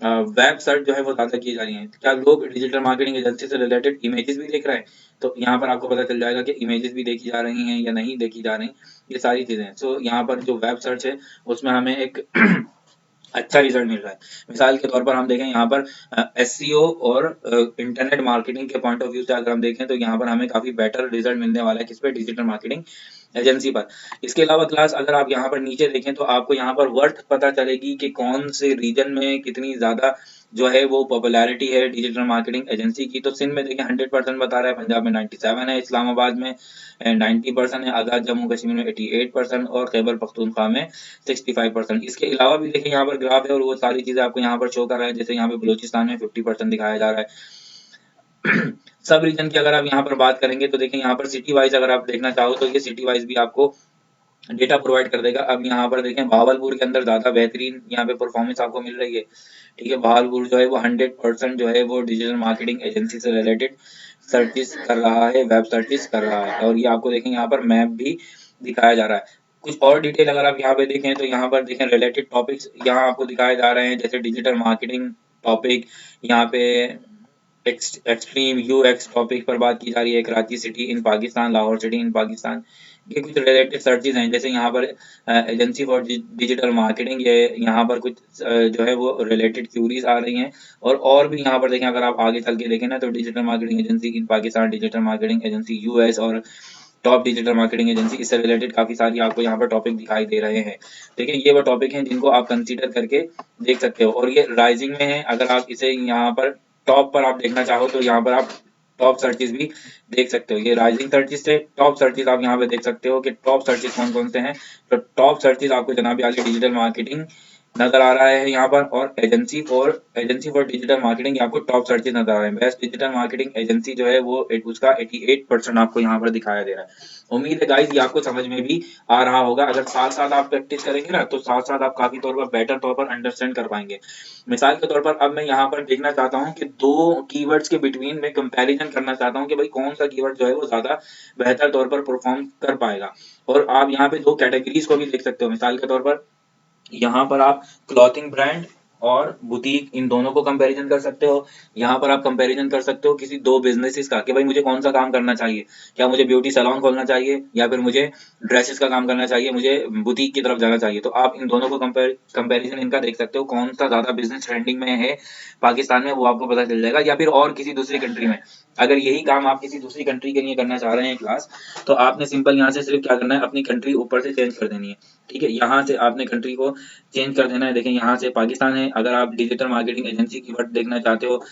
वेब सर्च जो है वो ज्यादा की जा रही है। क्या लोग डिजिटल मार्केटिंग एजेंसी से रिलेटेड इमेजेस भी देख रहे हैं? तो यहाँ पर आपको पता चल जाएगा कि इमेजेस भी देखी जा रही हैं या नहीं देखी जा रही, ये सारी चीजें। सो यहाँ पर जो वेब सर्च है उसमें हमें एक अच्छा रिजल्ट मिल रहा है। मिसाल के तौर पर हम देखें यहाँ पर एसईओ और इंटरनेट मार्केटिंग के पॉइंट ऑफ व्यू से अगर हम देखें तो यहाँ पर हमें काफी बेटर रिजल्ट मिलने वाला है किस पे, डिजिटल मार्केटिंग एजेंसी पर। इसके अलावा क्लास अगर आप यहाँ पर नीचे देखें तो आपको यहाँ पर वर्थ पता चलेगी कि कौन से रीजन में कितनी ज्यादा जो है वो पॉपुलैरिटी है डिजिटल मार्केटिंग एजेंसी की। तो सिंध में देखें 100% बता रहा है, पंजाब में 97 है, इस्लामाबाद में 90% है, आजाद जम्मू कश्मीर में 88% और खैबर पख्तूनख्वा में 65%। इसके अलावा भी देखिए यहाँ पर ग्राफ है और वो सारी चीजें आपको यहाँ पर शो कर रहा है। जैसे यहाँ पे बलूचिस्तान में 50% दिखाया जा रहा है। सब रीजन की अगर आप यहाँ पर बात करेंगे तो देखिए यहाँ पर सिटी वाइज अगर आप देखना चाहो तो ये सिटी वाइज भी आपको डेटा प्रोवाइड कर देगा। अब यहाँ पर देखें भावलपुर के अंदर ज्यादा बेहतरीन यहाँ पे परफॉर्मेंस आपको मिल रही है। ठीक है, भावलपुर जो है वो 100% जो है वो डिजिटल मार्केटिंग एजेंसी से रिलेटेड सर्चिस कर रहा है, वेब सर्चिस कर रहा है। और ये आपको देखें यहाँ पर मैप भी दिखाया जा रहा है। कुछ और डिटेल अगर आप यहाँ पे देखें तो यहाँ पर देखें रिलेटेड टॉपिक्स यहाँ आपको दिखाए जा रहे हैं, जैसे डिजिटल मार्केटिंग टॉपिक, यहाँ पे एक्सट्रीम यूएक्स टॉपिक पर बात की जा रही है, Karachi city in Pakistan, Lahore city in Pakistan. ये कुछ रिलेटेड सर्चेज हैं। जैसे यहाँ पर एजेंसी फॉर डिजिटल मार्केटिंग, ये यहाँ पर कुछ जो है वो रिलेटेड क्यूरीज आ रही हैं। और भी यहाँ पर देखें अगर आप आगे चल के देखें ना तो digital marketing agency in Pakistan, digital marketing agency US और टॉप डिजिटल मार्केटिंग एजेंसी, इससे रिलेटेड काफी सारी आपको यहाँ पर टॉपिक दिखाई दे रहे हैं। देखिए ये वो टॉपिक हैं जिनको आप कंसीडर करके देख सकते हो। और ये राइजिंग में है, अगर आप इसे यहाँ पर टॉप पर आप देखना चाहो तो यहाँ पर आप टॉप सर्चेज भी देख सकते हो। ये राइजिंग सर्चेज से टॉप सर्चेज आप यहाँ पे देख सकते हो कि टॉप सर्चेज कौन कौन से हैं। तो टॉप सर्चेज आपको जनाब आगे डिजिटल मार्केटिंग नजर आ रहा है यहाँ पर, और एजेंसी फॉर डिजिटल मार्केटिंग आपको टॉप सर्चेज नजर आ रहे हैं। बेस्ट डिजिटल मार्केटिंग एजेंसी जो है वो उसका 88% आपको यहाँ पर दिखाया दे रहा है। उम्मीद है गाइस ये आपको समझ में भी आ रहा होगा। अगर साथ साथ आप प्रैक्टिस करेंगे ना तो साथ साथ आप काफी तौर पर बेटर तौर पर अंडरस्टैंड कर पाएंगे। मिसाल के तौर पर अब मैं यहाँ पर देखना चाहता हूँ कि दो कीवर्ड्स के बिटवीन में कंपैरिजन करना चाहता हूँ कि भाई कौन सा कीवर्ड जो है वो ज्यादा बेहतर तौर पर परफॉर्म कर पाएगा। और आप यहाँ पे दो कैटेगरीज को भी देख सकते हो। मिसाल के तौर पर यहाँ पर आप क्लॉथिंग ब्रांड और बुटीक इन दोनों को कंपैरिजन कर सकते हो। यहाँ पर आप कंपैरिजन कर सकते हो किसी दो बिजनेसेस का कि भाई मुझे कौन सा काम करना चाहिए, क्या मुझे ब्यूटी सैलून खोलना चाहिए या फिर मुझे ड्रेसेस का काम करना चाहिए, मुझे बुटीक की तरफ जाना चाहिए। तो आप इन दोनों को कंपैरिजन इनका देख सकते हो, कौन सा ज्यादा बिजनेस ट्रेंडिंग में है पाकिस्तान में, वो आपको पता चल जाएगा, या फिर और किसी दूसरी कंट्री में। अगर यही काम आप किसी दूसरी कंट्री के लिए करना चाह रहे हैं क्लास, तो आपने सिंपल यहाँ से सिर्फ क्या करना है, अपनी कंट्री ऊपर से चेंज कर देनी है। ठीक है, यहाँ से आपने कंट्री को चेंज कर देना है। देखें यहाँ से पाकिस्तान है, अगर आप डिजिटल मार्केटिंग एजेंसी की वर्ड देखना चाहते हो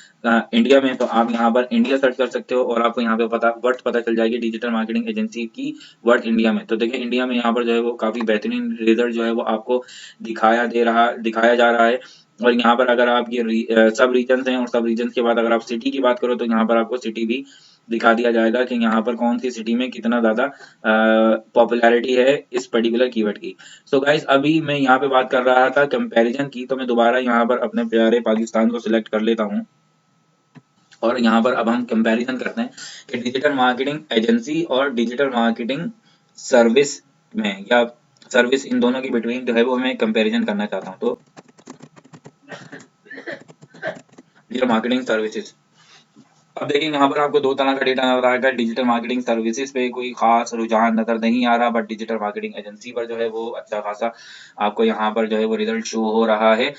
इंडिया में, तो आप यहाँ पर इंडिया सर्च कर सकते हो और आपको यहाँ पे वर्ड पता चल जाएगी डिजिटल मार्केटिंग एजेंसी की वर्ड इंडिया में। तो देखिए इंडिया में यहाँ पर जो है वो काफी बेहतरीन रिजल्ट जो है वो आपको दिखाया जा रहा है। और यहाँ पर अगर आप ये सब रीजन हैं और सब रीजन के बाद अगर आप सिटी की बात करो तो यहाँ पर आपको सिटी भी दिखा दिया जाएगा कि यहाँ पर कौन सी सिटी में कितना ज्यादा पॉपुलैरिटी है इस पर्टिकुलर कीवर्ड की। सो गाइस अभी मैं यहाँ पे बात कर रहा था कंपैरिजन की, तो मैं दोबारा यहाँ पर अपने प्यारे पाकिस्तान को सिलेक्ट कर लेता हूँ। और यहाँ पर अब हम कंपैरिजन करते हैं कि डिजिटल मार्केटिंग एजेंसी और डिजिटल मार्केटिंग सर्विस में, या सर्विस, इन दोनों की बिटवीन जो है वो मैं कंपैरिजन करना चाहता हूँ। तो डिजिटल मार्केटिंग सर्विसेज, अब देखिए यहाँ पर आपको दो तरह का डेटा नजर आएगा। डिजिटल मार्केटिंग सर्विसेज पे कोई खास रुझान नजर नहीं आ रहा, बट डिजिटल मार्केटिंग एजेंसी पर जो है वो अच्छा खासा आपको यहाँ पर जो है वो रिजल्ट शो हो रहा है।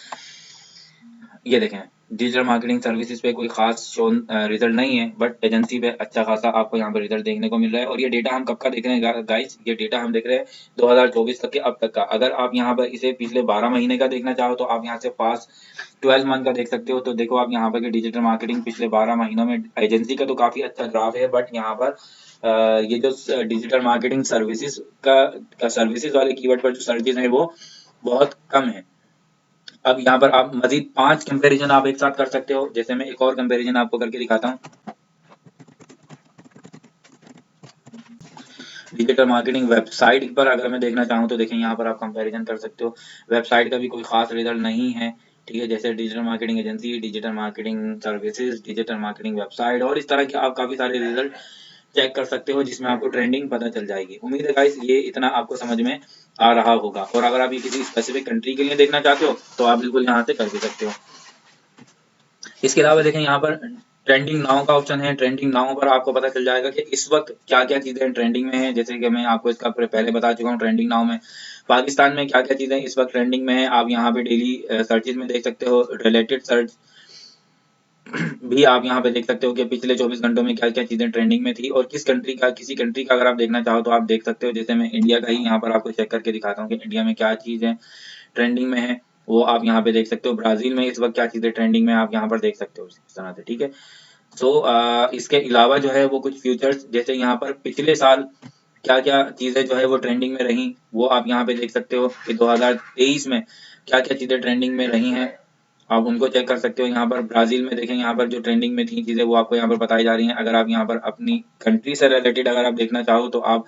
ये देखें डिजिटल मार्केटिंग सर्विसेज पे कोई खास शो रिजल्ट नहीं है, बट एजेंसी पे अच्छा खासा आपको यहाँ पर रिजल्ट देखने को मिल रहा है। और ये डेटा हम कब का देख रहे हैं गाइस, ये डेटा हम देख रहे हैं 2024 तक के अब तक का। अगर आप यहाँ पर इसे पिछले 12 महीने का देखना चाहो तो आप यहाँ से पास 12 मंथ का देख सकते हो। तो देखो आप यहाँ पर डिजिटल मार्केटिंग पिछले 12 महीनों में एजेंसी का तो काफी अच्छा ग्राफ है, बट यहाँ पर ये जो डिजिटल मार्केटिंग सर्विसेज का सर्विसेज वाले कीवर्ड पर जो सर्चेज है वो बहुत कम है। अब यहाँ पर आप मजीद 5 कंपैरिजन आप एक साथ कर सकते हो। जैसे मैं एक और कंपैरिजन आपको करके दिखाता हूँ। डिजिटल मार्केटिंग वेबसाइट पर अगर मैं देखना चाहूँ तो देखें यहाँ पर आप कंपैरिजन कर सकते हो। वेबसाइट का भी कोई खास रिजल्ट नहीं है। ठीक है, जैसे digital marketing agency, digital marketing services, digital marketing website और इस तरह के आप काफी सारे रिजल्ट चेक कर सकते हो जिसमें आपको ट्रेंडिंग पता चल जाएगी। उम्मीद है गाइस ये इतना आपको समझ में आ रहा होगा। और अगर आप ये किसी स्पेसिफिक कंट्री के लिए देखना चाहते हो तो आप बिल्कुल यहाँ से कर भी सकते हो। इसके अलावा देखें यहाँ पर ट्रेंडिंग नाउ का ऑप्शन है। ट्रेंडिंग नाउ पर आपको पता चल जाएगा कि इस वक्त क्या क्या चीजें ट्रेंडिंग में है। जैसे कि मैं आपको इसका पहले बता चुका हूँ, ट्रेंडिंग नाउ में पाकिस्तान में क्या क्या चीजें इस वक्त ट्रेंडिंग में है, आप यहाँ पे डेली सर्चेज में देख सकते हो। रिलेटेड सर्च भी आप यहाँ पे देख सकते हो कि पिछले 24 घंटों में क्या क्या चीजें ट्रेंडिंग में थी, और किस कंट्री का, किसी कंट्री का अगर आप देखना चाहो तो आप देख सकते हो। जैसे मैं इंडिया का ही यहाँ पर आपको चेक करके दिखाता हूँ कि इंडिया में क्या चीज है ट्रेंडिंग में है, वो आप यहाँ पे देख सकते हो। ब्राजील में इस वक्त क्या चीजें ट्रेंडिंग में आप यहाँ पर देख सकते हो इस तरह से, ठीक है। सो इसके अलावा जो है वो कुछ फ्यूचर्स, जैसे यहाँ पर पिछले साल क्या क्या चीजें जो है वो ट्रेंडिंग में रही, वो आप यहाँ पे देख सकते हो कि 2023 में क्या क्या चीजें ट्रेंडिंग में रही हैं, आप उनको चेक कर सकते हो। यहाँ पर ब्राजील में देखें, यहाँ पर जो ट्रेंडिंग में थी चीजें वो आपको यहाँ पर बताई जा रही हैं। अगर आप यहाँ पर अपनी कंट्री से रिलेटेड अगर आप देखना चाहो तो आप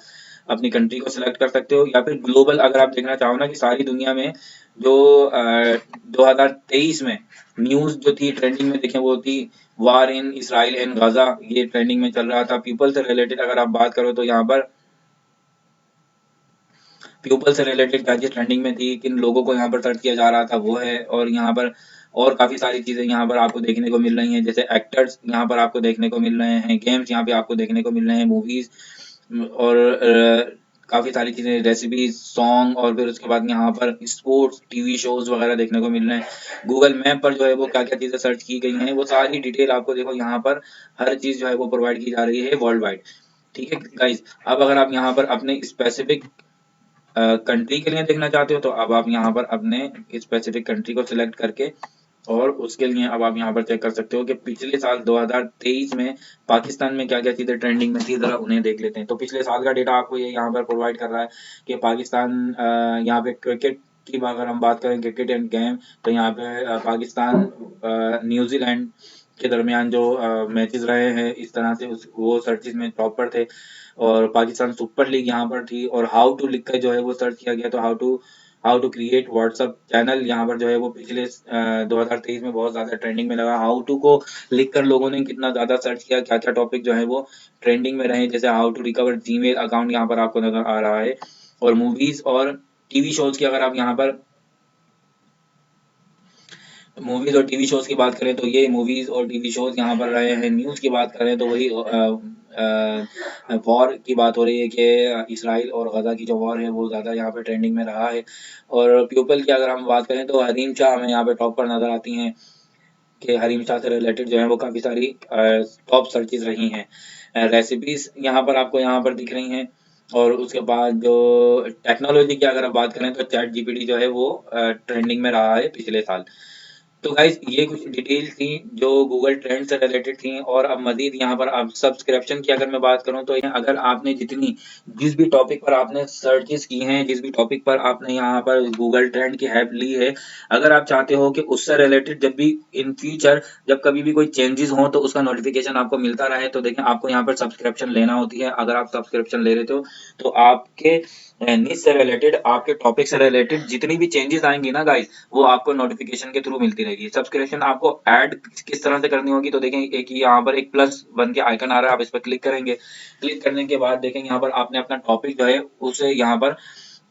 अपनी कंट्री को सिलेक्ट कर सकते हो, या फिर ग्लोबल अगर आप देखना चाहो ना कि सारी दुनिया में जो 2023 में न्यूज जो थी ट्रेंडिंग में, देखें वो थी वार इन इसराइल एंड गाजा, ये ट्रेंडिंग में चल रहा था। पीपल से रिलेटेड अगर आप बात करो तो यहाँ पर पीपल से रिलेटेड क्या चीज ट्रेंडिंग में थी, किन लोगों को यहाँ पर सर्च किया जा रहा था वो है। और यहाँ पर और काफी सारी चीजें यहाँ पर आपको देखने को मिल रही हैं, जैसे एक्टर्स यहाँ पर आपको देखने को मिल रहे हैं, गेम्स यहाँ पे आपको देखने को मिल रहे हैं, मूवीज और काफी सारी चीजें, रेसिपीज, सॉन्ग, और फिर उसके बाद यहाँ पर स्पोर्ट्स, टीवी शोज वगैरह देखने को मिल रहे हैं। गूगल मैप पर जो है वो क्या क्या चीजें सर्च की गई हैं वो सारी डिटेल आपको देखो यहाँ पर हर चीज जो है वो प्रोवाइड की जा रही है वर्ल्ड वाइड, ठीक है गाइज। अब अगर आप यहाँ पर अपने स्पेसिफिक कंट्री के लिए देखना चाहते हो तो अब आप यहाँ पर अपने स्पेसिफिक कंट्री को सिलेक्ट करके, और उसके लिए अब आप यहाँ पर चेक कर सकते हो कि पिछले साल 2023 में पाकिस्तान में क्या क्या चीजें ट्रेंडिंग में थी, जरा उन्हें देख लेते हैं। तो पिछले साल का डेटा आपको ये यहाँ पर प्रोवाइड कर रहा है कि पाकिस्तान यहाँ पे क्रिकेट की अगर हम बात करें, क्रिकेट एंड गेम, तो यहाँ पे पाकिस्तान न्यूजीलैंड के दरमियान जो मैचेस रहे हैं इस तरह से वो सर्चिस में टॉप पर थे। और पाकिस्तान सुपर लीग यहाँ पर थी, और हाउ टू लिख कर जो है वो सर्च किया गया, तो how to create WhatsApp channel यहाँ पर जो है वो पिछले 2023 में बहुत ज्यादा ट्रेंडिंग में लगा। हाउ टू को लिख कर लोगों ने कितना ज्यादा सर्च किया, क्या क्या टॉपिक जो है वो ट्रेंडिंग में रहे, जैसे how to recover Gmail account यहाँ पर आपको नजर आ रहा है। और मूवीज और टीवी शोज की अगर आप यहाँ पर मूवीज और टीवी शोज की बात करें तो ये मूवीज और टीवी शोज यहाँ पर रहे हैं। न्यूज की बात करें तो वही वॉर की बात हो रही है कि इसराइल और गजा की जो वॉर है वो ज्यादा यहाँ पे ट्रेंडिंग में रहा है। और पीपल की अगर हम बात करें तो हरीम शाह हमें यहाँ पे टॉप पर नजर आती हैं, कि हरीम शाह से रिलेटेड जो है वो काफी सारी टॉप सर्चेज रही हैं। रेसिपीज यहाँ पर आपको यहाँ पर दिख रही हैं। और उसके बाद जो टेक्नोलॉजी की अगर आप बात करें तो चैट जीपीटी जो है वो ट्रेंडिंग में रहा है पिछले साल। तो गाइज ये कुछ डिटेल थी जो गूगल ट्रेंड से रिलेटेड थी। और अब मजीद यहाँ पर आप सब्सक्रिप्शन की अगर मैं बात करूँ तो अगर आपने जिस भी टॉपिक पर आपने सर्चेस की हैं, जिस भी टॉपिक पर आपने यहाँ पर गूगल ट्रेंड की हेल्प ली है, अगर आप चाहते हो कि उससे रिलेटेड जब भी इन फ्यूचर जब कभी भी कोई चेंजेस हो तो उसका नोटिफिकेशन आपको मिलता रहे, तो देखें आपको यहाँ पर सब्सक्रिप्शन लेना होती है। अगर आप सब्सक्रिप्शन ले लेते हो तो आपके निच से रिलेटेड, आपके टॉपिक से रिलेटेड जितनी भी चेंजेस आएंगी ना गाइस, वो आपको नोटिफिकेशन के थ्रू मिलती रहेगी। सब्सक्रिप्शन आपको ऐड किस तरह से करनी होगी, तो देखें एक यहाँ पर एक प्लस बन के आइकन आ रहा है, आप इस पर क्लिक करेंगे। क्लिक करने के बाद देखें यहाँ पर आपने अपना टॉपिक जो है उसे यहाँ पर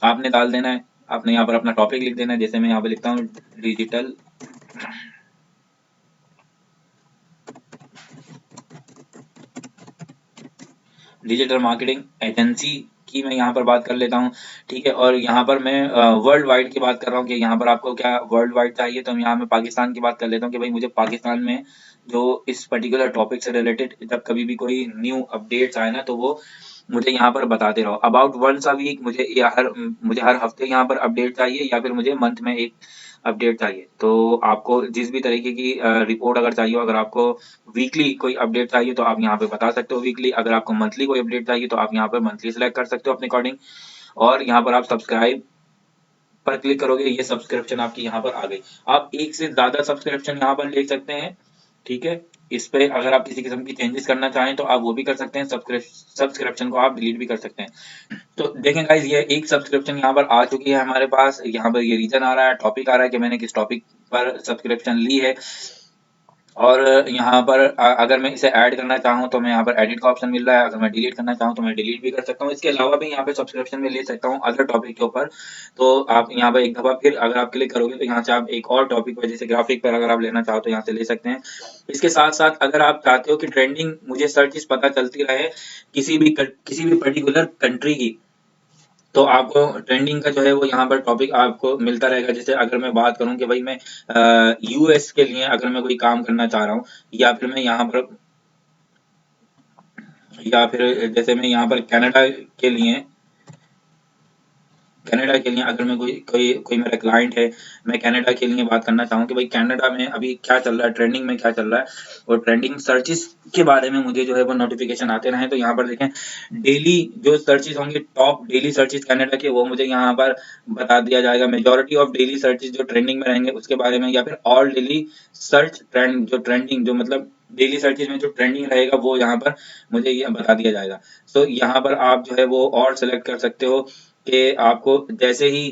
आपने डाल देना है। आपने यहाँ पर अपना टॉपिक लिख देना है, जैसे मैं यहाँ पे लिखता हूँ डिजिटल डिजिटल मार्केटिंग एजेंसी की मैं यहाँ पर बात कर लेता हूँ, ठीक है। और यहाँ पर मैं वर्ल्ड वाइड की बात कर रहा हूँ कि यहाँ पर आपको क्या वर्ल्ड वाइड चाहिए, तो यहाँ मैं पाकिस्तान की बात कर लेता हूँ कि भाई मुझे पाकिस्तान में जो इस पर्टिकुलर टॉपिक से रिलेटेड जब कभी भी कोई न्यू अपडेट्स आए ना तो वो मुझे यहाँ पर बताते रहो। अबाउट वंस अ वीक मुझे हर हफ्ते यहाँ पर अपडेट चाहिए, या फिर मुझे मंथ में एक अपडेट चाहिए। तो आपको जिस भी तरीके की रिपोर्ट अगर चाहिए हो, अगर आपको वीकली कोई अपडेट चाहिए तो आप यहाँ पे बता सकते हो वीकली, अगर आपको मंथली कोई अपडेट चाहिए तो आप यहाँ पर मंथली सेलेक्ट कर सकते हो अपने अकॉर्डिंग। और यहाँ पर आप सब्सक्राइब पर क्लिक करोगे, ये सब्सक्रिप्शन आपकी यहाँ पर आ गई। आप एक से ज्यादा सब्सक्रिप्शन यहाँ पर ले सकते हैं, ठीक है। इस पे अगर आप किसी किस्म की चेंजेस करना चाहें तो आप वो भी कर सकते हैं, सब्सक्रिप्शन को आप डिलीट भी कर सकते हैं। तो देखें गाइस, ये एक सब्सक्रिप्शन यहाँ पर आ चुकी है हमारे पास। यहाँ पर ये रीजन आ रहा है, टॉपिक आ रहा है कि मैंने किस टॉपिक पर सब्सक्रिप्शन ली है। और यहाँ पर अगर मैं इसे ऐड करना चाहूँ तो मैं यहाँ पर एडिट का ऑप्शन मिल रहा है, अगर मैं डिलीट करना चाहूँ तो मैं डिलीट भी कर सकता हूँ। इसके अलावा भी यहाँ पे सब्सक्रिप्शन में ले सकता हूँ अदर टॉपिक के ऊपर। तो आप यहाँ पर एक दफ़ा फिर अगर आप क्लिक करोगे तो यहाँ से आप एक और टॉपिक पर जैसे ग्राफिक पर अगर आप लेना चाहो तो यहाँ से ले सकते हैं। इसके साथ-साथ अगर आप चाहते हो कि ट्रेंडिंग मुझे सर्चेज़ पता चलती रहे किसी भी पर्टिकुलर कंट्री की, तो आपको ट्रेंडिंग का जो है वो यहाँ पर टॉपिक आपको मिलता रहेगा। जैसे अगर मैं बात करूँ कि भाई मैं यूएस के लिए अगर मैं कोई काम करना चाह रहा हूँ, या फिर मैं यहाँ पर या फिर जैसे मैं यहाँ पर कनाडा के लिए अगर मैं कोई मेरा क्लाइंट है, मैं कनाडा के लिए बात करना चाहूँ कि भाई कनाडा में अभी क्या चल रहा है, ट्रेंडिंग में क्या चल रहा है, और ट्रेंडिंग सर्चेस के बारे में मुझे जो है वो नोटिफिकेशन आते रहे। तो यहाँ पर देखें डेली जो सर्चेस होंगे, टॉप डेली सर्चेस कनाडा के, वो मुझे यहाँ पर बता दिया जाएगा। मेजोरिटी ऑफ डेली सर्चेस जो ट्रेंडिंग में रहेंगे उसके बारे में, या फिर ऑल डेली सर्च ट्रेंड जो ट्रेंडिंग जो मतलब डेली सर्चेज में जो ट्रेंडिंग रहेगा वो यहाँ पर मुझे ये बता दिया जाएगा। तो यहाँ पर आप जो है वो और सेलेक्ट कर सकते हो कि आपको जैसे ही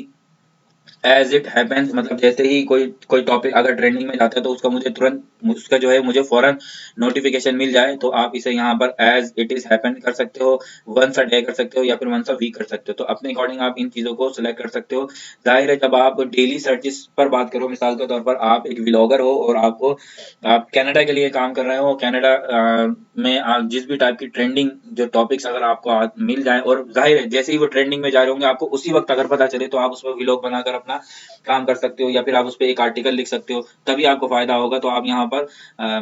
एज इट हैपेंस, मतलब जैसे ही कोई कोई टॉपिक अगर ट्रेंडिंग में जाता है तो उसका मुझे तुरंत उसका जो है मुझे फौरन नोटिफिकेशन मिल जाए, तो आप इसे यहाँ पर एज इट इज हैपन कर सकते हो, वंस अ डे कर सकते हो, या फिर वंस अ वीक कर सकते हो। तो अपने अकॉर्डिंग आप इन चीज़ों को सिलेक्ट कर सकते हो। जाहिर है जब आप डेली सर्चेस पर बात करो, मिसाल के तौर पर आप एक व्लॉगर हो और आप कनाडा के लिए काम कर रहे हो, कनाडा में आप जिस भी टाइप की ट्रेंडिंग जो टॉपिक्स अगर आपको मिल जाए, और जाहिर है जैसे ही वो ट्रेंडिंग में जा रहे होंगे आपको उसी वक्त अगर पता चले, तो आप उस पर व्लॉग बनाकर अपना काम कर सकते हो, या फिर आप उस पर एक आर्टिकल लिख सकते हो, तभी आपको फायदा होगा। तो आप यहाँ पर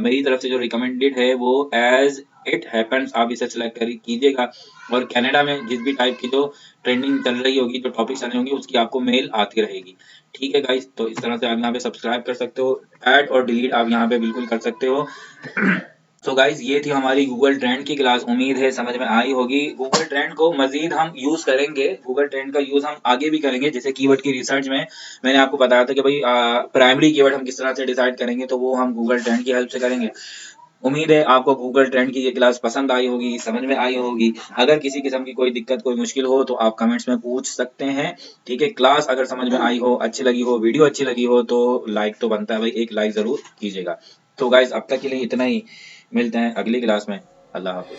मेरी तरफ से जो रिकमेंडेड है वो एज इट हैपेंस आप इसे सिलेक्ट कीजिएगा, और कनाडा में जिस भी टाइप की जो ट्रेंडिंग चल रही होगी, जो टॉपिक्स चल रहे होंगे, उसकी आपको मेल आती रहेगी। ठीक है गाइस, तो इस तरह से आप यहाँ पे सब्सक्राइब कर सकते हो, ऐड और डिलीट आप यहाँ पे बिल्कुल कर सकते हो। तो गाइज ये थी हमारी गूगल ट्रेंड की क्लास, उम्मीद है समझ में आई होगी। गूगल ट्रेंड को मजीद हम यूज करेंगे, गूगल ट्रेंड का यूज हम आगे भी करेंगे। जैसे कीवर्ड की रिसर्च में मैंने आपको बताया था कि भाई प्राइमरी कीवर्ड हम किस तरह से डिसाइड करेंगे, तो वो हम गूगल ट्रेंड की हेल्प से करेंगे। उम्मीद है आपको गूगल ट्रेंड की ये क्लास पसंद आई होगी, समझ में आई होगी। अगर किसी किस्म की कोई दिक्कत कोई मुश्किल हो तो आप कमेंट्स में पूछ सकते हैं। ठीक है, क्लास अगर समझ में आई हो, अच्छी लगी हो, वीडियो अच्छी लगी हो, तो लाइक तो बनता है भाई, एक लाइक जरूर कीजिएगा। तो गाइज अब तक के लिए इतना ही, मिलते हैं अगली क्लास में। अल्लाह हाफिज।